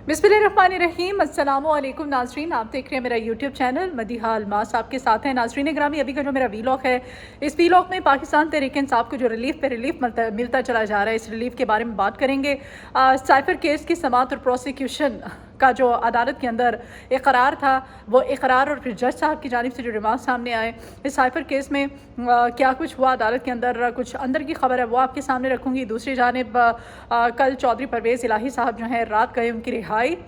बिस्मिल्लाहिर्रहमानिर्रहीम। अस्सलामु अलैकुम नाज़रीन, आप देख रहे हैं मेरा यूट्यूब चैनल मदीहा अलमास आपके साथ हैं। नाज़रीन ग्रामी, अभी का जो मेरा वीलॉग है, इस वीलॉग में पाकिस्तान तहरीक इंसाफ को जो रिलीफ पे रिलीफ मिलता चला जा रहा है, इस रिलीफ के बारे में बात करेंगे। साइफर केस की समाअत और प्रोसिक्यूशन का जो अदालत के अंदर इकरार था, वो इकरार और फिर जज साहब की जानिब से जो रिमार्क सामने आए इस साइफर केस में क्या कुछ हुआ अदालत के अंदर, कुछ अंदर की खबर है वो आपके सामने रखूँगी। दूसरी जानिब कल चौधरी परवेज़ इलाही साहब जो हैं रात गए, उनकी रिहाई,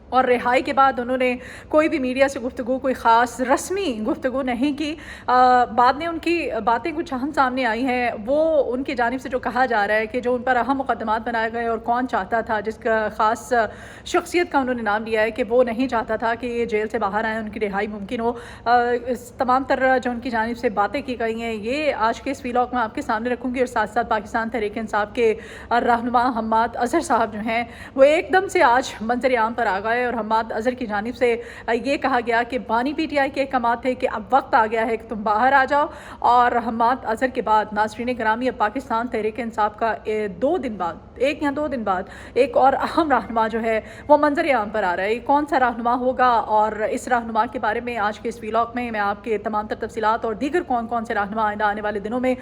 और रिहाई के बाद उन्होंने कोई भी मीडिया से गुफ्तगू, कोई ख़ास रस्मी गुफ्तगू नहीं की। बाद में उनकी बातें कुछ अहम सामने आई हैं। वो उनकी जानिब से जो कहा जा रहा है कि जो उन पर अहम मुकदमात बनाए गए और कौन चाहता था, जिसका ख़ास शख्सियत का उन्होंने नाम लिया है कि वो नहीं चाहता था कि ये जेल से बाहर आए, उनकी रिहाई मुमकिन हो। इस तमाम तरह जो उनकी जानिब से बातें की गई हैं, ये आज के इस वीलॉग में आपके सामने रखूँगी। और साथ साथ पाकिस्तान तहरीक इंसाफ के रहनुमा हम्माद अज़हर साहब जो हैं, वो एकदम से आज मंजर आम पर आ गए और हम्माद अज़हर की जानिब से ये कहा गया कि बानी पीटीआई के अहकामात थे कि अब वक्त आ गया है कि तुम बाहर आ जाओ। और हम्माद अज़हर के बाद नाज़रीन ग्रामी, अब पाकिस्तान तहरीक इंसाफ का 2 दिन बाद, 1 या 2 दिन बाद, एक और अहम रहनुमा जो है वो मंजर आम पर आ रहा है। कौन सा रहनुमा होगा, और इस रहनुमा के बारे में आज के इस वीलॉग में मैं आपके तमाम तर तफसीलात और दीगर कौन कौन से रहनुमा आने वाले दिनों में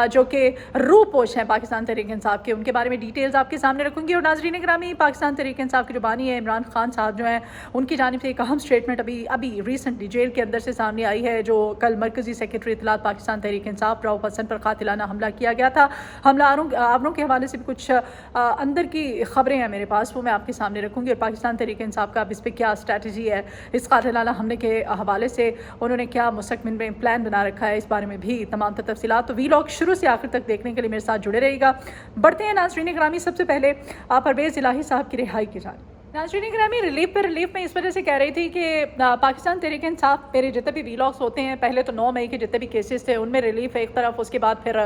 जो कि रूपोश हैं पाकिस्तान तहरीक इंसाफ के, उनके बारे में डिटेल्स आपके सामने रखूँगी। और नाज़रीन ग्रामी, पाकिस्तान तहरीक इंसाफ के जो बानी है इमरान खान साहब जो हैं, उनकी जानिब से एक अहम स्टेटमेंट अभी रिसेंटली जेल के अंदर से सामने आई है। जो कल मरकज़ी सेक्रेटरी इत्तलात पाकिस्तान तहरीक इंसाफ रऊफ़ हसन पर कातिलाना हमला किया गया था। हमला आवरों के हवाले से भी कुछ अंदर की खबरें हैं मेरे पास, वो मैं आपके सामने रखूँगी। और पाकिस्तान तहरीक इंसाफ का अब इस पर क्या स्ट्रैटेजी है, इस कातिलाना हमले के हवाले से उन्होंने क्या मुस्तक़बिल में प्लान बना रखा है, इस बारे में भी तमाम तफसीलात। तो वीलॉग शुरू से आखिर तक देखने के लिए मेरे साथ जुड़े रहिएगा। बढ़ते हैं नाज़रीन ग्रामी, सबसे पहले परवेज़ इलाही साहब की रिहाई की जानिब। नाज़रीन ग्रामी, रिलीफ पर रिलीफ में इस वजह से कह रही थी कि पाकिस्तान तहरीक इंसाफ मेरे जितने भी वीलॉग्स होते हैं, पहले तो 9 मई के जितने भी केसेस थे उनमें रिलीफ है एक तरफ, उसके बाद फिर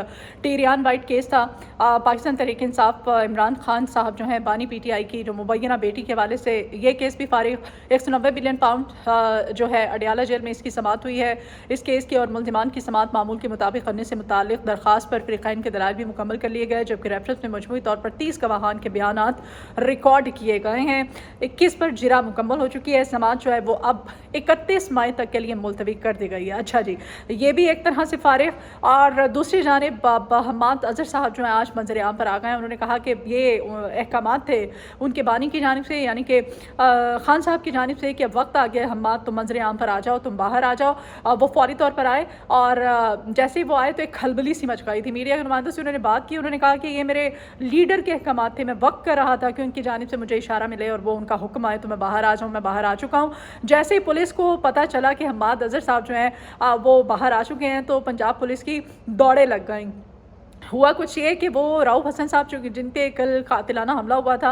टीरियान वाइट केस था। पाकिस्तान तहरीक इंसाफ इमरान खान साहब जो हैं बानी पीटीआई की जो मुबैना बेटी के हवाले से ये केस भी फारिग, 190 बिलियन पाउंड जो है अडियाला जेल में इसकी समाअत हुई है इस केस की। और मुल्ज़िमान की समाअत मामूल के मुताबिक करने से मुतालिक दरख्वास्त पर फ़रीक़ैन के दलाइल भी मुकम्मल कर लिए गए, जबकि रेफरेंस में मजमूई तौर पर 30 गवाहान के बयानात रिकॉर्ड किए गए हैं। 21 पर जिरा मुकम्मल हो चुकी है। समाअत जो है वो अब 31 मई तक के लिए मुलतवी कर दी गई है। अच्छा जी, ये भी एक तरह से फारिग। और दूसरी जानिब हम्माद अज़हर साहब जो हैं आज मंजर आम पर आ गए हैं। उन्होंने कहा कि ये अहकामात थे उनके बानी की जानिब से, यानी कि खान साहब की जानिब से, कि अब वक्त आ गया हम्माद, तुम मंजर आम पर आ जाओ, तुम बाहर आ जाओ। वो फौरी तौर पर आए और जैसे ही वो आए तो एक खलबली सी मच गई थी। मीडिया के नुमाइंदों से उन्होंने बात की, उन्होंने कहा कि ये मेरे लीडर के अहकामात थे, मैं वक्त कर रहा था कि उनकी जानिब से मुझे इशारा मिले और वो उनका हुक्म आए तो मैं बाहर आ जाऊँ। मैं बाहर आ चुका हूँ। जैसे ही पुलिस को पता चला कि हम्माद अज़हर साहब जो हैं वो बाहर आ चुके हैं, तो पंजाब पुलिस की दौड़ें लग गईं। हुआ कुछ ये कि वो रऊफ़ हसन साहब जो जिन पे कल कातिलाना हमला हुआ था,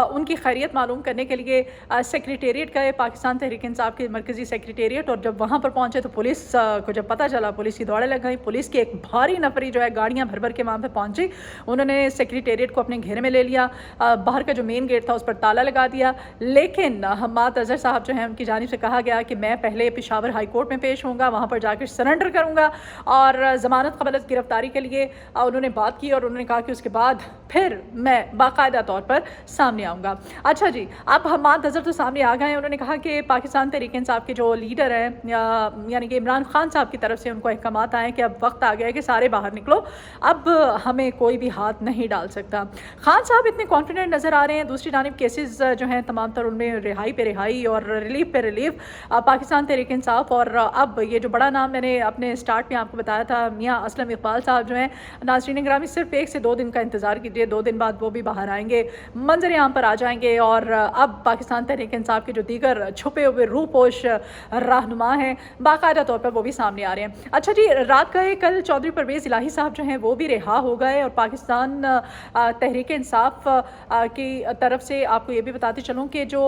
उनकी खैरियत मालूम करने के लिए सेक्रेटेरिएट गए, पाकिस्तान तहरीक इंसाफ के मरकज़ी सेक्रेटेरिएट। और जब वहाँ पर पहुँचे तो पुलिस को जब पता चला, पुलिस की दौड़ें लग गई। पुलिस की एक भारी नफरी जो है गाड़ियाँ भर भर के वहाँ पर पहुँची। उन्होंने सेक्रेटेरिएट को अपने घेरे में ले लिया, बाहर का जो मेन गेट था उस पर ताला लगा दिया। लेकिन हम्माद अज़हर साहब जो हैं उनकी जानिब से कहा गया कि मैं पहले पेशावर हाई कोर्ट में पेश होऊंगा, वहाँ पर जाकर सरेंडर करूँगा और ज़मानत क़बल गिरफ्तारी के लिए उन्होंने बात की। और उन्होंने कहा कि उसके बाद फिर मैं बाकायदा तौर पर सामने आऊँगा। अच्छा जी, अब हम्माद अज़हर तो सामने आ गए हैं। उन्होंने कहा कि पाकिस्तान तहरीक इंसाफ के जो लीडर हैं, यानी कि इमरान खान साहब की तरफ से उनको अहकामात आए कि अब वक्त आ गया है कि सारे बाहर निकलो, अब हमें कोई भी हाथ नहीं डाल सकता। खान साहब इतने कॉन्फिडेंट नज़र आ रहे हैं। दूसरी जानिब केसेस जो हैं तमाम तर उनमें रिहाई पे रिहाई और रिलीफ पे रिलीफ। पाकिस्तान तहरीक इंसाफ और अब ये जो बड़ा नाम मैंने अपने स्टार्ट में आपको बताया था, मियाँ असलम इकबाल साहब जो हैं, नाज़रीन ग्रामी सिर्फ 1 से 2 दिन का इंतज़ार कीजिए, 2 दिन बाद वो भी बाहर आएंगे, मंजर आम पर आ जाएंगे। और अब पाकिस्तान तहरीक इंसाफ के जो दीगर छुपे हुए रूपोश रहनुमा हैं, बाकायदा तौर पर वो भी सामने आ रहे हैं। अच्छा जी, रात गए कल चौधरी परवेज़ इलाही साहब जो हैं वो भी रिहा हो गए। और पाकिस्तान तहरीक इंसाफ की तरफ से आपको ये भी बताते चलूँ कि जो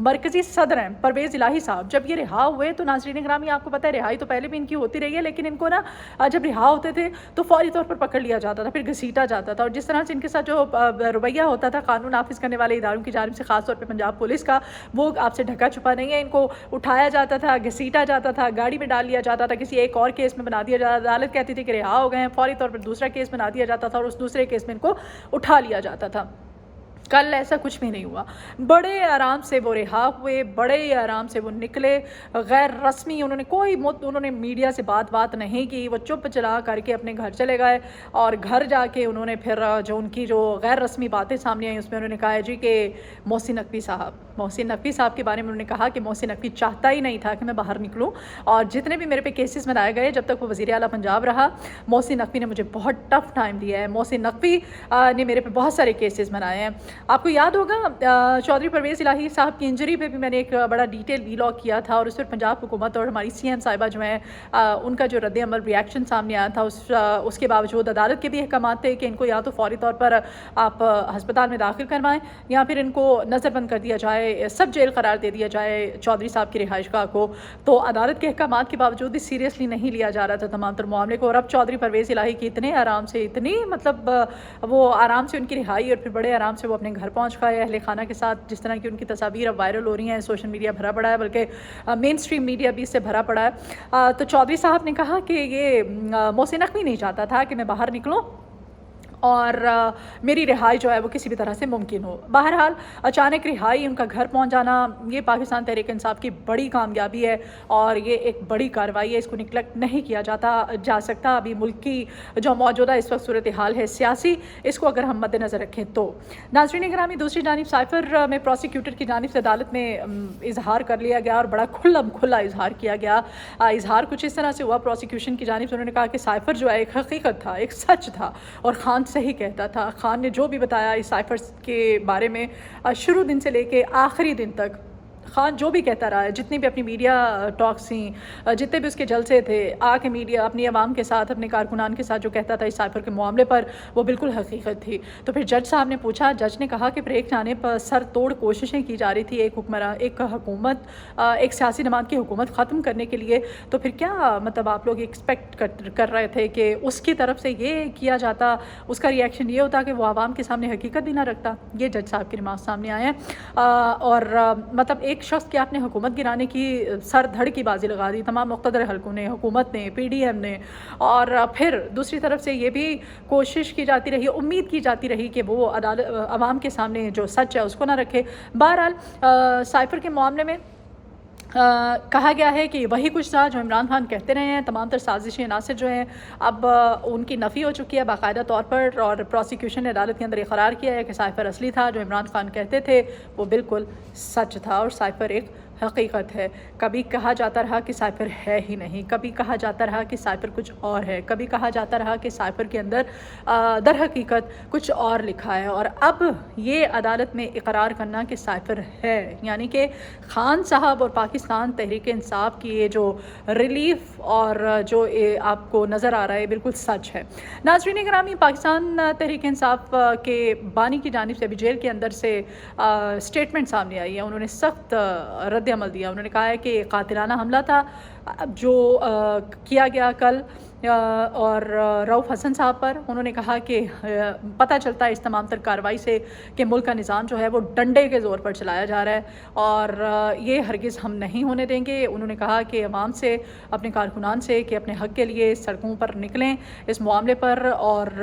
मरकज़ी सदर हैं परवेज़ इलाही साहब, जब ये रिहा हुए तो नाज़रीन ग्रामी आपको पता है रिहाई तो पहले भी इनकी होती रही है, लेकिन इनको ना जब रिहा होते थे तो फौरी तौर पर पकड़ लिया जाता था, फिर घसीटा जाता था। और जिस तरह से इनके साथ जो रवैया होता था कानून नाफिज करने वाले इदारों की जानिब से, खासतौर पर पंजाब पुलिस का, वो आपसे ढका छुपा नहीं है। इनको उठाया जाता था, घसीटा जाता था, गाड़ी में डाल लिया जाता था, किसी एक और केस में बना दिया जाता, अदालत कहती थी कि रिहा हो गए हैं, फौरी तौर पर दूसरा केस बना दिया जाता था और उस दूसरे केस में इनको उठा लिया जाता था। कल ऐसा कुछ भी नहीं हुआ। बड़े आराम से वो रिहा हुए, बड़े ही आराम से वो निकले, गैर रस्मी उन्होंने मीडिया से बात नहीं की, वो चुप चला करके अपने घर चले गए। और घर जाके उन्होंने फिर जो उनकी जो गैर रस्मी बातें सामने आई उसमें उन्होंने कहा है जी कि मोहसिन नकवी साहब के बारे में उन्होंने कहा कि मोहसिन नकवी चाहता ही नहीं था कि मैं बाहर निकलूँ, और जितने भी मेरे पे केसेस बनाए गए जब तक वो वज़ीर आला पंजाब रहा, मोहसिन नकवी ने मुझे बहुत टफ टाइम दिया है। मोहसिन नकवी ने मेरे पे बहुत सारे केसेस बनाए हैं। आपको याद होगा चौधरी परवेज़ इलाही साहब की इंजरी पे भी मैंने एक बड़ा डिटेल वीलॉग किया था, और उस पर पंजाब हुकूमत और हमारी सीएम साहिबा जो हैं उनका जो रद्द अमल रिएक्शन सामने आया था, उसके बावजूद अदालत के भी अहकामात थे कि इनको या तो फौरी तौर पर आप हस्पताल में दाखिल करवाएं या फिर इनको नज़रबंद कर दिया जाए, सब जेल करार दे दिया जाए चौधरी साहब की रिहाइशगाह को। तो अदालत के अहकामात के बावजूद भी सीरियसली नहीं लिया जा रहा था तमाम तर मामले को। और अब चौधरी परवेज़ इलाही की इतने आराम से, इतनी मतलब वो आराम से उनकी रिहाई और फिर बड़े आराम से वो अपने घर पहुंच गए अहले खाना के साथ। जिस तरह की उनकी तस्वीर अब वायरल हो रही हैं, सोशल मीडिया भरा पड़ा है, बल्कि मेन स्ट्रीम मीडिया भी इससे भरा पड़ा है। तो चौधरी साहब ने कहा कि ये मोहसिन नकवी नहीं चाहता था कि मैं बाहर निकलूँ और मेरी रिहाई जो है वो किसी भी तरह से मुमकिन हो। बहरहाल अचानक रिहाई, उनका घर पहुंच जाना, ये पाकिस्तान तहरीक इंसाफ की बड़ी कामयाबी है और ये एक बड़ी कार्रवाई है, इसको निगलेक्ट नहीं किया जा सकता। अभी मुल्क की जो मौजूदा इस वक्त सूरत हाल है सियासी, इसको अगर हम मद्देनज़र रखें तो। नाज़रीन गिरामी, दूसरी जानिब साइफ़र में प्रोसिक्यूटर की जानिब से अदालत में इजहार कर लिया गया और बड़ा खुला इजहार किया गया। इजहार कुछ इस तरह से हुआ प्रोसिक्यूशन की जानिब से, उन्होंने कहा कि साइफ़र जो है एक हकीकत था, एक सच था और खान सही कहता था। खान ने जो भी बताया इस साइफर के बारे में शुरू दिन से लेके आखिरी दिन तक, खान जो भी कहता रहा है, जितनी भी अपनी मीडिया टॉक्स थी, जितने भी उसके जलसे थे, आके मीडिया अपनी आवाम के साथ, अपने कारकुनान के साथ जो कहता था इस साइफर के मामले पर, वो बिल्कुल हकीकत थी। तो फिर जज साहब ने पूछा, जज ने कहा कि फिर एक जानिब पर सर तोड़ कोशिशें की जा रही थी एक हुकूमत, एक सियासी जमात की हुकूमत ख़त्म करने के लिए, तो फिर क्या मतलब आप लोग एक्सपेक्ट कर रहे थे कि उसकी तरफ से ये किया जाता, उसका रिएक्शन ये होता कि वो आवाम के सामने हकीकत भी ना रखता। ये जज साहब के रिमार्क सामने आए हैं। और मतलब एक शख्स की आपने हुकूमत गिराने की सर धड़ की बाजी लगा दी तमाम मुक़्तदर हलकों ने, हुकूमत ने, पीडीएम ने, और फिर दूसरी तरफ से ये भी कोशिश की जाती रही, उम्मीद की जाती रही कि वो अदालत आवाम के सामने जो सच है उसको ना रखे। बहरहाल साइफर के मामले में कहा गया है कि वही कुछ था जो इमरान खान कहते रहे हैं। तमाम तर साजिशी अनासर जो हैं अब उनकी नफ़ी हो चुकी है बाकायदा तौर पर, और प्रोसिक्यूशन ने अदालत के अंदर इकरार किया है कि साइफर असली था, जो इमरान खान कहते थे वो बिल्कुल सच था और साइफर एक हकीकत है। कभी कहा जाता रहा कि साइफर है ही नहीं, कभी कहा जाता रहा कि साइफर कुछ और है, कभी कहा जाता रहा कि साइफर के अंदर दर हकीकत कुछ और लिखा है, और अब ये अदालत में इकरार करना कि साइफर है, यानी कि खान साहब और पाकिस्तान तहरीक इंसाफ की ये जो रिलीफ और जो आपको नज़र आ रहा है बिल्कुल सच है। नाज़रीन गिरामी, पाकिस्तान तहरीक इंसाफ के बानी की जानिब से अभी जेल के अंदर से स्टेटमेंट सामने आई है। उन्होंने सख्त रद्द अमल दिया। उन्होंने कहा है कि कातिलाना हमला था जो किया गया कल और रऊफ़ हसन साहब पर। उन्होंने कहा कि पता चलता है इस तमाम तर कार्रवाई से कि मुल्क का निज़ाम जो है वो डंडे के ज़ोर पर चलाया जा रहा है और ये हरगिज़ हम नहीं होने देंगे। उन्होंने कहा कि अवाम से, अपने कारकुनान से कि अपने हक़ के लिए सड़कों पर निकलें इस मामले पर। और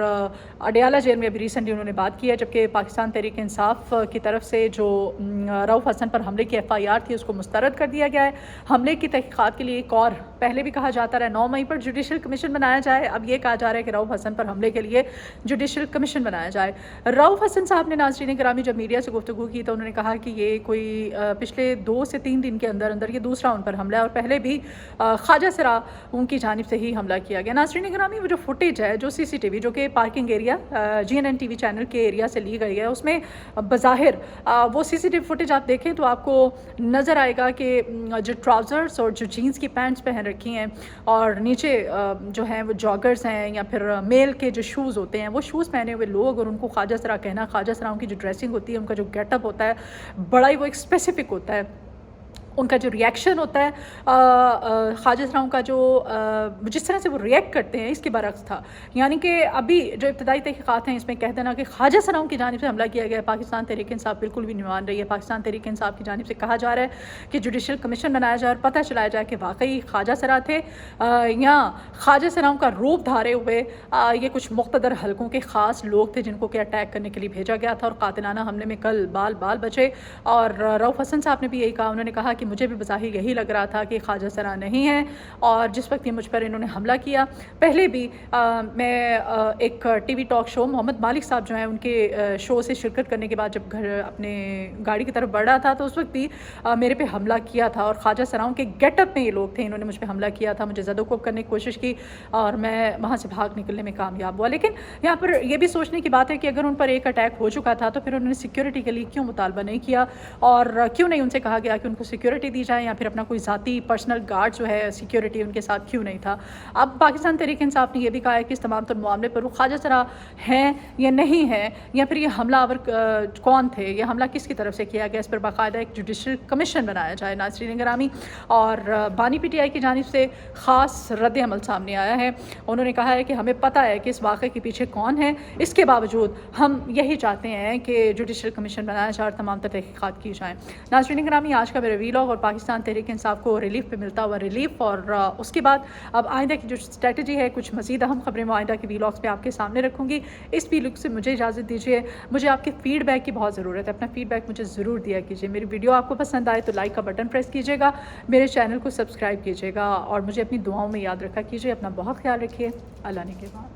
अडियाला जेल में अभी रिसेंटली उन्होंने बात की है, जबकि पाकिस्तान तहरीक इंसाफ की तरफ से जो रऊफ़ हसन पर हमले की FIR थी उसको मुस्तरद कर दिया गया है। हमले की तहक़ीक़ात के लिए एक और पहले भी कहा जाता रहा 9 मई पर जुडिशल कमीशन बनाया जाए, अब ये कहा जा रहा है कि रऊफ़ हसन पर हमले के लिए जुडिशल कमीशन बनाया जाए। रऊफ़ हसन साहब ने नाज़रीन गिरामी जब मीडिया से गुफ्तगू की तो उन्होंने कहा कि ये कोई पिछले 2 से 3 दिन के अंदर अंदर ये दूसरा उन पर हमला है और पहले भी ख्वाजा सरा उनकी जानिब से ही हमला किया गया। नाज़रीन गिरामी, वो जो फुटेज है, जो CCTV जो कि parking area GNN TV channel के एरिया से ली गई है, उसमें बज़ाहिर वो CCTV फुटेज आप देखें तो आपको नज़र आएगा कि जो ट्राउज़र्स और जो जीन्स की पैंट्स पहन रखी हैं और नीचे जो हैं वो जॉगर्स हैं या फिर मेल के जो शूज़ होते हैं वो शूज़ पहने हुए लोग, और उनको ख्वाजा सरा कहना, ख्वाजा सराओं की जो ड्रेसिंग होती है, उनका जो गेटअप होता है बड़ा ही वो एक स्पेसिफिक होता है। ان کا جو ریئیکشن ہوتا ہے خواجہ سراؤں کا جو جس طرح سے وہ ریئیکٹ کرتے ہیں اس کے برعکس تھا. یعنی کہ ابھی جو ابتدائی تحقیقات ہیں اس میں کہہ دینا کہ خواجہ سراؤں کی جانب سے حملہ کیا گیا ہے. پاکستان تحریک انصاف بالکل بھی نہیں مان رہی ہے. پاکستان تحریک انصاف کی جانب سے کہا جا رہا ہے کہ جوڈیشل کمیشن بنایا جائے اور پتہ چلایا جائے کہ واقعی خواجہ سرا تھے یا خواجہ سراؤں کا روپ دھارے ہوئے یہ کچھ مقتدر حلقوں کے خاص لوگ تھے جن کو کہ اٹیک کرنے کے لیے بھیجا گیا تھا اور قاتلانہ حملے میں کل بال بچے. اور رؤف حسن صاحب نے بھی یہی کہا. انہوں نے کہا کہ مجھے بھی بظاہر یہی لگ رہا تھا کہ خواجہ سرا نہیں ہے اور جس وقت یہ مجھ پر انہوں نے حملہ کیا. پہلے بھی میں ایک ٹی وی ٹاک شو محمد مالک صاحب جو ہیں ان کے شو سے شرکت کرنے کے بعد جب گھر اپنے گاڑی کی طرف بڑھ رہا تھا تو اس وقت بھی میرے پہ حملہ کیا تھا اور خواجہ سراؤں کے گیٹ اپ میں یہ لوگ تھے. انہوں نے مجھ پہ حملہ کیا تھا, مجھے زد و کوب کرنے کی کوشش کی اور میں وہاں سے بھاگ نکلنے میں کامیاب ہوا. لیکن یہاں پر یہ بھی سوچنے کی بات ہے کہ اگر ان پر ایک اٹیک ہو چکا تھا تو پھر انہوں نے سیکیورٹی کے لیے کیوں مطالبہ نہیں کیا اور کیوں نہیں ان سے کہا گیا کہ ان کو سیکیورٹی دی جائے یا پھر اپنا کوئی ذاتی پرسنل گارڈ جو ہے سیکیورٹی ان کے ساتھ کیوں نہیں تھا. اب پاکستان تحریک انصاف نے یہ بھی کہا ہے کہ اس تمام تر معاملے پر وہ خواجہ سرا ہیں یا نہیں ہیں یا پھر یہ حملہ آور کون تھے, یہ حملہ کس کی طرف سے کیا گیا, اس پر باقاعدہ ایک جوڈیشل کمیشن بنایا جائے. ناظرین گرامی, اور بانی پی ٹی آئی کی جانب سے خاص رد عمل سامنے آیا ہے. انہوں نے کہا ہے کہ ہمیں پتہ ہے کہ اس واقعے کے پیچھے کون ہے, اس کے باوجود ہم یہی چاہتے ہیں کہ جوڈیشل کمیشن بنایا جائے اور تمام تر تحقیقات کی جائیں. ناظرین گرامی, آج کا میرا ویلاگ اور پاکستان تحریک انصاف کو ریلیف پہ ملتا ہوا ریلیف اور اس کے بعد اب آئندہ کی جو اسٹریٹجی ہے, کچھ مزید اہم خبریں میں آئندہ کے ویلاگس پہ آپ کے سامنے رکھوں گی. اس ویلاگ سے مجھے اجازت دیجیے. مجھے آپ کے فیڈ بیک کی بہت ضرورت ہے. اپنا فیڈ بیک مجھے ضرور دیا کیجیے. میری ویڈیو آپ کو پسند آئے تو لائک کا بٹن پریس کیجیے گا, میرے چینل کو سبسکرائب کیجیے گا اور مجھے اپنی دعاؤں میں یاد رکھا کیجیے. اپنا بہت خیال رکھیے. اللہ نے کے بعد.